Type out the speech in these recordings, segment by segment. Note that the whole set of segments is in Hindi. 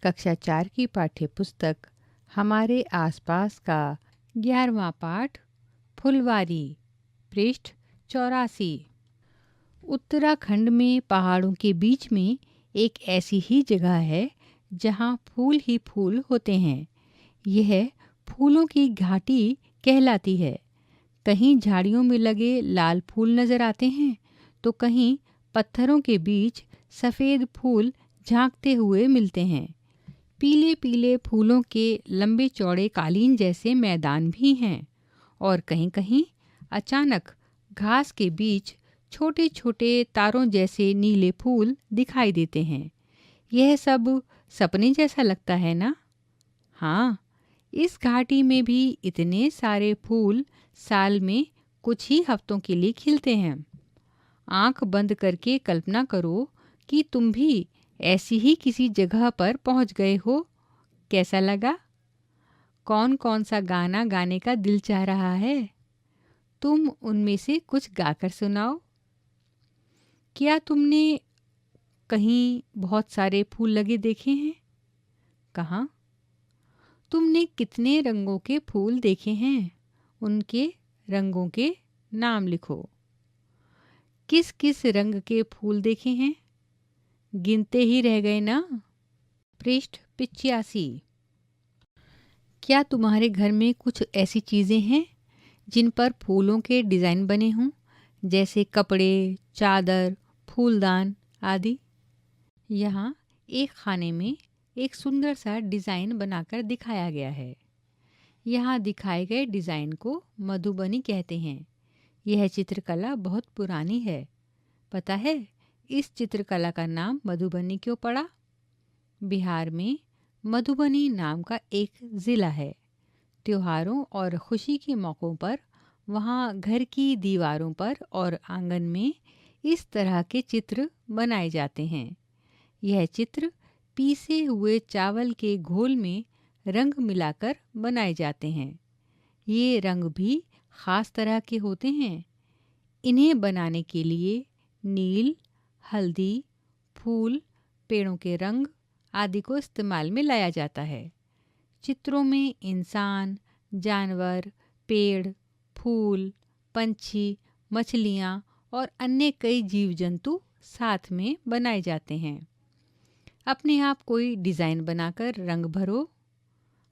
कक्षा 4 की पाठ्य पुस्तक हमारे आसपास का 11वां पाठ फुलवारी, पृष्ठ 84। उत्तराखंड में पहाड़ों के बीच में एक ऐसी ही जगह है जहाँ फूल ही फूल होते हैं। यह फूलों की घाटी कहलाती है। कहीं झाड़ियों में लगे लाल फूल नजर आते हैं तो कहीं पत्थरों के बीच सफ़ेद फूल झांकते हुए मिलते हैं। पीले पीले फूलों के लंबे चौड़े कालीन जैसे मैदान भी हैं और कहीं कहीं अचानक घास के बीच छोटे छोटे तारों जैसे नीले फूल दिखाई देते हैं। यह सब सपने जैसा लगता है ना? हाँ, इस घाटी में भी इतने सारे फूल साल में कुछ ही हफ्तों के लिए खिलते हैं। आंख बंद करके कल्पना करो कि तुम भी ऐसी ही किसी जगह पर पहुंच गए हो। कैसा लगा? कौन कौन सा गाना गाने का दिल चाह रहा है? तुम उनमें से कुछ गाकर सुनाओ। क्या तुमने कहीं बहुत सारे फूल लगे देखे हैं? कहाँ? तुमने कितने रंगों के फूल देखे हैं? उनके रंगों के नाम लिखो। किस किस रंग के फूल देखे हैं? गिनते ही रह गए ना? पृष्ठ 85। क्या तुम्हारे घर में कुछ ऐसी चीज़ें हैं जिन पर फूलों के डिज़ाइन बने हों, जैसे कपड़े, चादर, फूलदान आदि? यहाँ एक खाने में एक सुंदर सा डिज़ाइन बनाकर दिखाया गया है। यहाँ दिखाए गए डिज़ाइन को मधुबनी कहते हैं। यह चित्रकला बहुत पुरानी है। पता है इस चित्रकला का नाम मधुबनी क्यों पड़ा? बिहार में मधुबनी नाम का एक ज़िला है। त्योहारों और खुशी के मौक़ों पर वहाँ घर की दीवारों पर और आंगन में इस तरह के चित्र बनाए जाते हैं। यह चित्र पीसे हुए चावल के घोल में रंग मिलाकर बनाए जाते हैं। ये रंग भी ख़ास तरह के होते हैं। इन्हें बनाने के लिए नील, हल्दी, फूल, पेड़ों के रंग आदि को इस्तेमाल में लाया जाता है। चित्रों में इंसान, जानवर, पेड़, फूल, पंछी, मछलियाँ और अन्य कई जीव जंतु साथ में बनाए जाते हैं। अपने आप कोई डिज़ाइन बनाकर रंग भरो।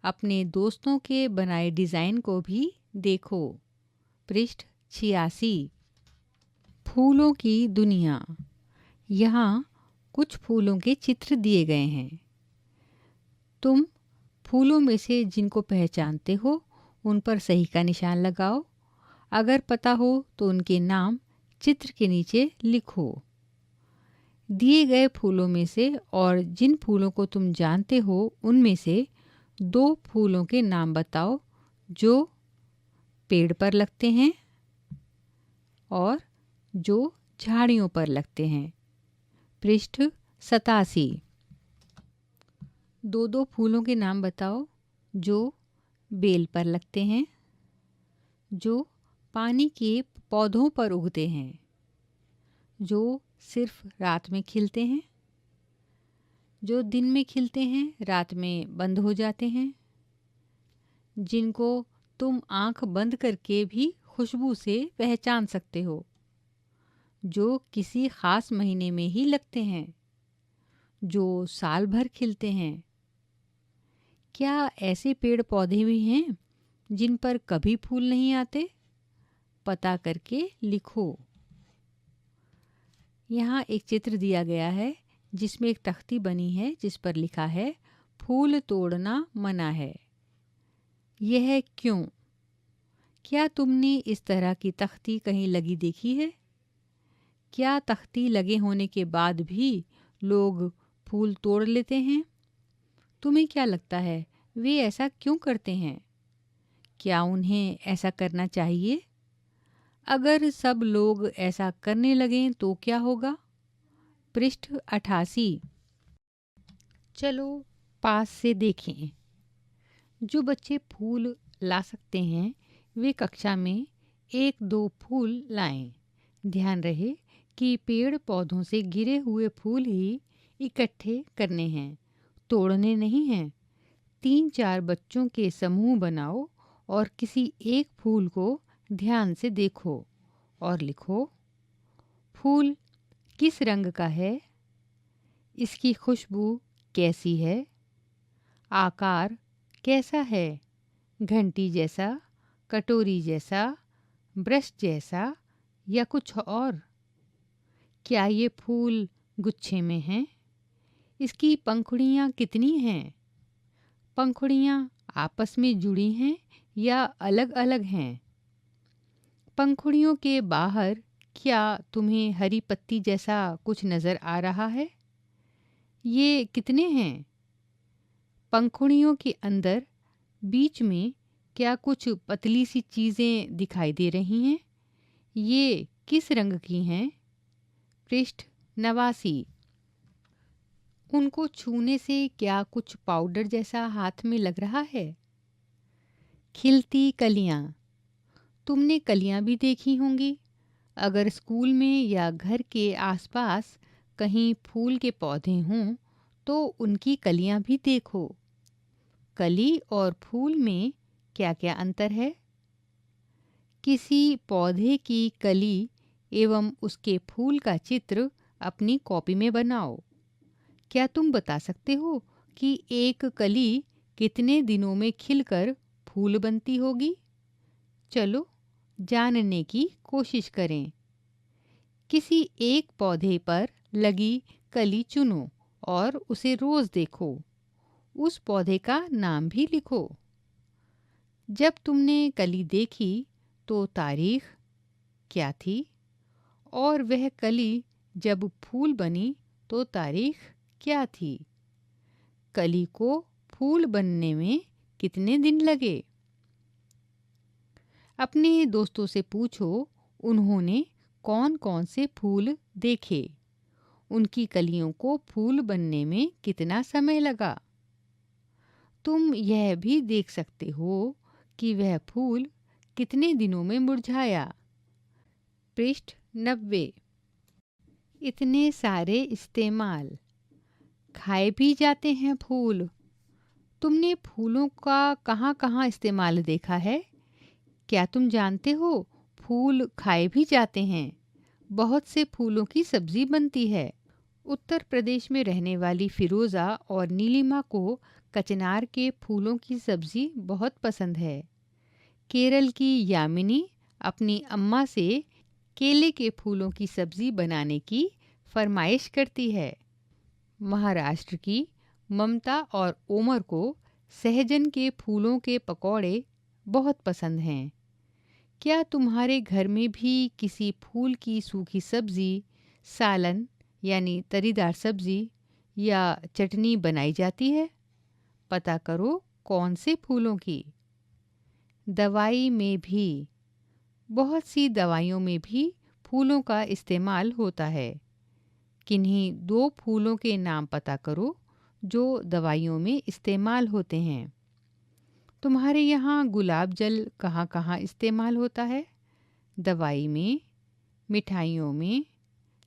अपने दोस्तों के बनाए डिज़ाइन को भी देखो। पृष्ठ 86। फूलों की दुनिया। यहाँ कुछ फूलों के चित्र दिए गए हैं। तुम फूलों में से जिनको पहचानते हो उन पर सही का निशान लगाओ। अगर पता हो तो उनके नाम चित्र के नीचे लिखो। दिए गए फूलों में से और जिन फूलों को तुम जानते हो उनमें से 2 फूलों के नाम बताओ जो पेड़ पर लगते हैं और जो झाड़ियों पर लगते हैं। पृष्ठ 87। 2 फूलों के नाम बताओ जो बेल पर लगते हैं, जो पानी के पौधों पर उगते हैं, जो सिर्फ रात में खिलते हैं, जो दिन में खिलते हैं रात में बंद हो जाते हैं, जिनको तुम आंख बंद करके भी खुशबू से पहचान सकते हो, जो किसी ख़ास महीने में ही लगते हैं, जो साल भर खिलते हैं। क्या ऐसे पेड़ पौधे भी हैं जिन पर कभी फूल नहीं आते? पता करके लिखो। यहाँ एक चित्र दिया गया है जिसमें एक तख्ती बनी है जिस पर लिखा है फूल तोड़ना मना है। यह क्यों? क्या तुमने इस तरह की तख्ती कहीं लगी देखी है? क्या तख्ती लगे होने के बाद भी लोग फूल तोड़ लेते हैं? तुम्हें क्या लगता है वे ऐसा क्यों करते हैं? क्या उन्हें ऐसा करना चाहिए? अगर सब लोग ऐसा करने लगें तो क्या होगा? पृष्ठ 88। चलो पास से देखें। जो बच्चे फूल ला सकते हैं वे कक्षा में 1-2 फूल लाएं। ध्यान रहे कि पेड़ पौधों से गिरे हुए फूल ही इकट्ठे करने हैं। तोड़ने नहीं हैं। 3-4 बच्चों के समूह बनाओ और किसी एक फूल को ध्यान से देखो और लिखो, फूल किस रंग का है, इसकी खुशबू कैसी है, आकार कैसा है, घंटी जैसा, कटोरी जैसा, ब्रश जैसा या कुछ और। क्या ये फूल गुच्छे में हैं? इसकी पंखुड़ियाँ कितनी हैं? पंखुड़ियाँ आपस में जुड़ी हैं या अलग-अलग हैं? पंखुड़ियों के बाहर क्या तुम्हें हरी पत्ती जैसा कुछ नज़र आ रहा है? ये कितने हैं? पंखुड़ियों के अंदर बीच में क्या कुछ पतली सी चीज़ें दिखाई दे रही हैं? ये किस रंग की हैं? पृष्ठ 89। उनको छूने से क्या कुछ पाउडर जैसा हाथ में लग रहा है? खिलती कलियां। तुमने कलियां भी देखी होंगी। अगर स्कूल में या घर के आसपास कहीं फूल के पौधे हों तो उनकी कलियां भी देखो। कली और फूल में क्या क्या अंतर है? किसी पौधे की कली एवं उसके फूल का चित्र अपनी कॉपी में बनाओ। क्या तुम बता सकते हो कि एक कली कितने दिनों में खिलकर फूल बनती होगी? चलो जानने की कोशिश करें। किसी एक पौधे पर लगी कली चुनो और उसे रोज देखो। उस पौधे का नाम भी लिखो। जब तुमने कली देखी तो तारीख क्या थी? और वह कली जब फूल बनी तो तारीख क्या थी? कली को फूल बनने में कितने दिन लगे? अपने दोस्तों से पूछो उन्होंने कौन कौन से फूल देखे। उनकी कलियों को फूल बनने में कितना समय लगा। तुम यह भी देख सकते हो कि वह फूल कितने दिनों में मुरझाया। पृष्ठ 90। इतने सारे इस्तेमाल। खाए भी जाते हैं फूल। तुमने फूलों का कहाँ कहाँ इस्तेमाल देखा है? क्या तुम जानते हो फूल खाए भी जाते हैं? बहुत से फूलों की सब्जी बनती है। उत्तर प्रदेश में रहने वाली फिरोज़ा और नीलिमा को कचनार के फूलों की सब्जी बहुत पसंद है। केरल की यामिनी अपनी अम्मा से केले के फूलों की सब्जी बनाने की फरमाइश करती है। महाराष्ट्र की ममता और ओमर को सहजन के फूलों के पकौड़े बहुत पसंद हैं। क्या तुम्हारे घर में भी किसी फूल की सूखी सब्जी, सालन यानी तरीदार सब्जी या चटनी बनाई जाती है? पता करो कौन से फूलों की। दवाई में भी। बहुत सी दवाइयों में भी फूलों का इस्तेमाल होता है। किन्हीं 2 फूलों के नाम पता करो जो दवाइयों में इस्तेमाल होते हैं। तुम्हारे यहाँ गुलाब जल कहाँ कहाँ इस्तेमाल होता है? दवाई में, मिठाइयों में,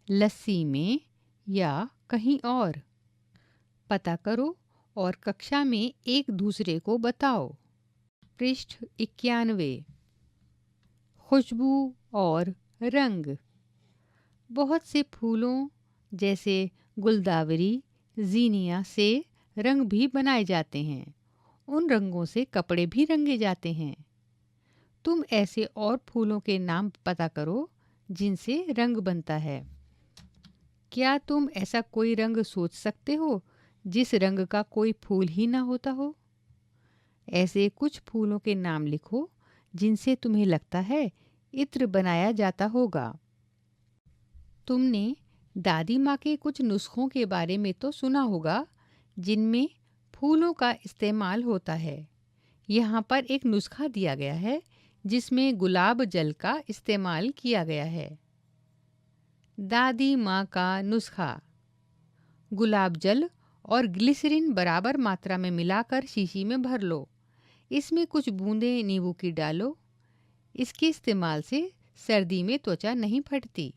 लस्सी में या कहीं और? पता करो और कक्षा में एक दूसरे को बताओ। पृष्ठ 91। खुशबू और रंग। बहुत से फूलों जैसे गुलदावरी, जीनिया से रंग भी बनाए जाते हैं। उन रंगों से कपड़े भी रंगे जाते हैं। तुम ऐसे और फूलों के नाम पता करो जिनसे रंग बनता है। क्या तुम ऐसा कोई रंग सोच सकते हो जिस रंग का कोई फूल ही ना होता हो? ऐसे कुछ फूलों के नाम लिखो जिनसे तुम्हें लगता है इत्र बनाया जाता होगा। तुमने दादी माँ के कुछ नुस्खों के बारे में तो सुना होगा जिनमें फूलों का इस्तेमाल होता है। यहाँ पर एक नुस्खा दिया गया है जिसमें गुलाब जल का इस्तेमाल किया गया है। दादी माँ का नुस्खा। गुलाब जल और ग्लिसरीन बराबर मात्रा में मिलाकर शीशी में भर लो। इसमें कुछ बूंदें नींबू की डालो। इसके इस्तेमाल से सर्दी में त्वचा नहीं फटती।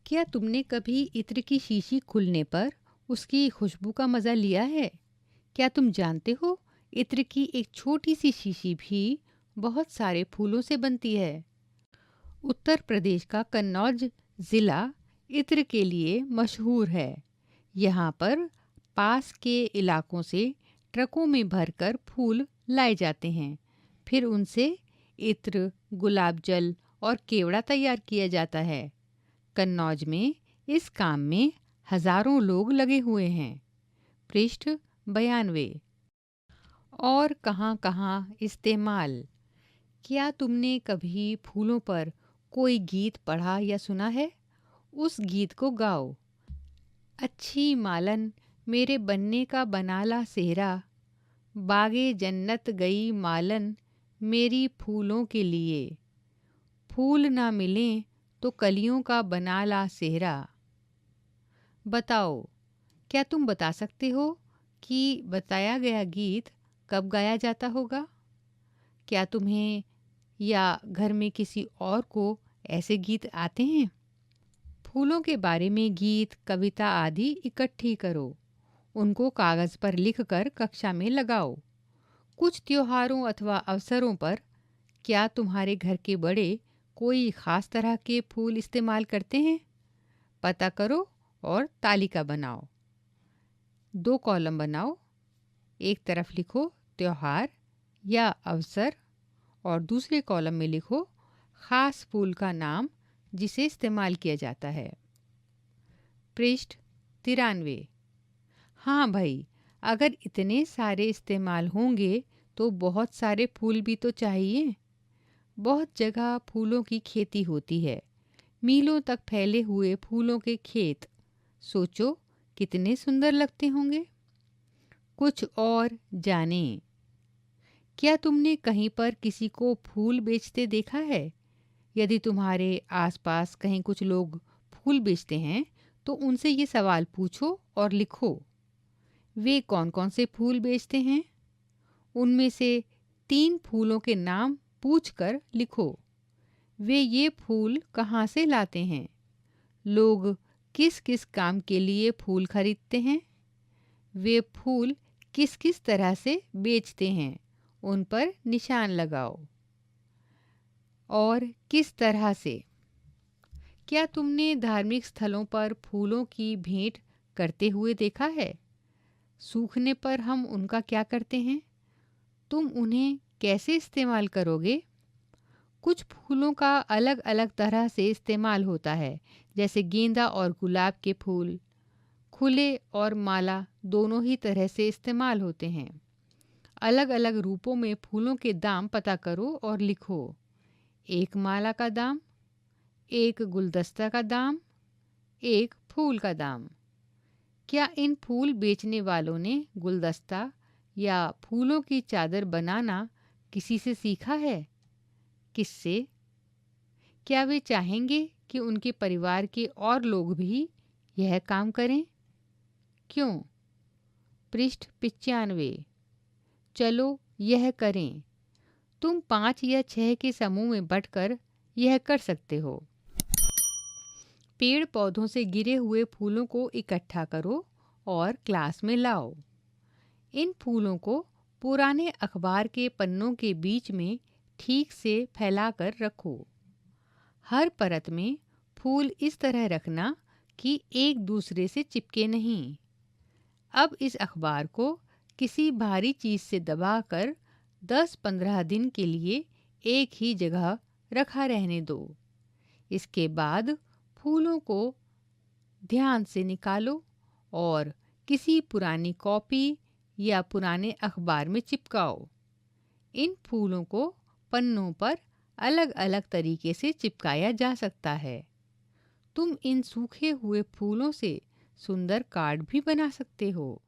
क्या तुमने कभी इत्र की शीशी खुलने पर उसकी खुशबू का मज़ा लिया है? क्या तुम जानते हो, इत्र की एक छोटी सी शीशी भी बहुत सारे फूलों से बनती है। उत्तर प्रदेश का कन्नौज ज़िला इत्र के लिए मशहूर है। यहाँ पर पास के इलाकों से ट्रकों में भरकर फूल लाए जाते हैं। फिर उनसे इत्र, गुलाब जल और केवड़ा तैयार किया जाता है। कन्नौज में इस काम में हजारों लोग लगे हुए हैं। पृष्ठ 92। और कहाँ कहाँ इस्तेमाल। क्या तुमने कभी फूलों पर कोई गीत पढ़ा या सुना है? उस गीत को गाओ। अच्छी मालन मेरे बनने का बनाला सेहरा, बागे जन्नत गई मालन मेरी फूलों के लिए, फूल ना मिलें तो कलियों का बनाला सेहरा। बताओ, क्या तुम बता सकते हो कि बताया गया गीत कब गाया जाता होगा? क्या तुम्हें या घर में किसी और को ऐसे गीत आते हैं? फूलों के बारे में गीत, कविता आदि इकट्ठी करो। उनको कागज़ पर लिखकर कक्षा में लगाओ। कुछ त्योहारों अथवा अवसरों पर क्या तुम्हारे घर के बड़े कोई ख़ास तरह के फूल इस्तेमाल करते हैं? पता करो और तालिका बनाओ। 2 कॉलम बनाओ। एक तरफ लिखो त्योहार या अवसर और दूसरे कॉलम में लिखो ख़ास फूल का नाम जिसे इस्तेमाल किया जाता है। पृष्ठ 93। हाँ भाई, अगर इतने सारे इस्तेमाल होंगे तो बहुत सारे फूल भी तो चाहिए। बहुत जगह फूलों की खेती होती है। मीलों तक फैले हुए फूलों के खेत। सोचो कितने सुंदर लगते होंगे। कुछ और जानें। क्या तुमने कहीं पर किसी को फूल बेचते देखा है? यदि तुम्हारे आसपास कहीं कुछ लोग फूल बेचते हैं तो उनसे ये सवाल पूछो और लिखो। वे कौन कौन से फूल बेचते हैं? उनमें से 3 फूलों के नाम पूछकर लिखो। वे ये फूल कहाँ से लाते हैं? लोग किस किस काम के लिए फूल खरीदते हैं? वे फूल किस किस तरह से बेचते हैं? उन पर निशान लगाओ। और किस तरह से? क्या तुमने धार्मिक स्थलों पर फूलों की भेंट करते हुए देखा है? सूखने पर हम उनका क्या करते हैं? तुम उन्हें कैसे इस्तेमाल करोगे? कुछ फूलों का अलग अलग तरह से इस्तेमाल होता है, जैसे गेंदा और गुलाब के फूल खुले और माला दोनों ही तरह से इस्तेमाल होते हैं। अलग अलग रूपों में फूलों के दाम पता करो और लिखो। एक माला का दाम, एक गुलदस्ता का दाम, एक फूल का दाम। क्या इन फूल बेचने वालों ने गुलदस्ता या फूलों की चादर बनाना किसी से सीखा है? किससे? क्या वे चाहेंगे कि उनके परिवार के और लोग भी यह काम करें? क्यों? पृष्ठ 95। चलो यह करें। तुम 5 या 6 के समूह में बंटकर यह कर सकते हो। पेड़ पौधों से गिरे हुए फूलों को इकट्ठा करो और क्लास में लाओ। इन फूलों को पुराने अखबार के पन्नों के बीच में ठीक से फैलाकर रखो। हर परत में फूल इस तरह रखना कि एक दूसरे से चिपके नहीं। अब इस अखबार को किसी भारी चीज़ से दबाकर 10-15 दिन के लिए एक ही जगह रखा रहने दो। इसके बाद फूलों को ध्यान से निकालो और किसी पुरानी कॉपी या पुराने अखबार में चिपकाओ। इन फूलों को पन्नों पर अलग अलग तरीके से चिपकाया जा सकता है। तुम इन सूखे हुए फूलों से सुंदर कार्ड भी बना सकते हो।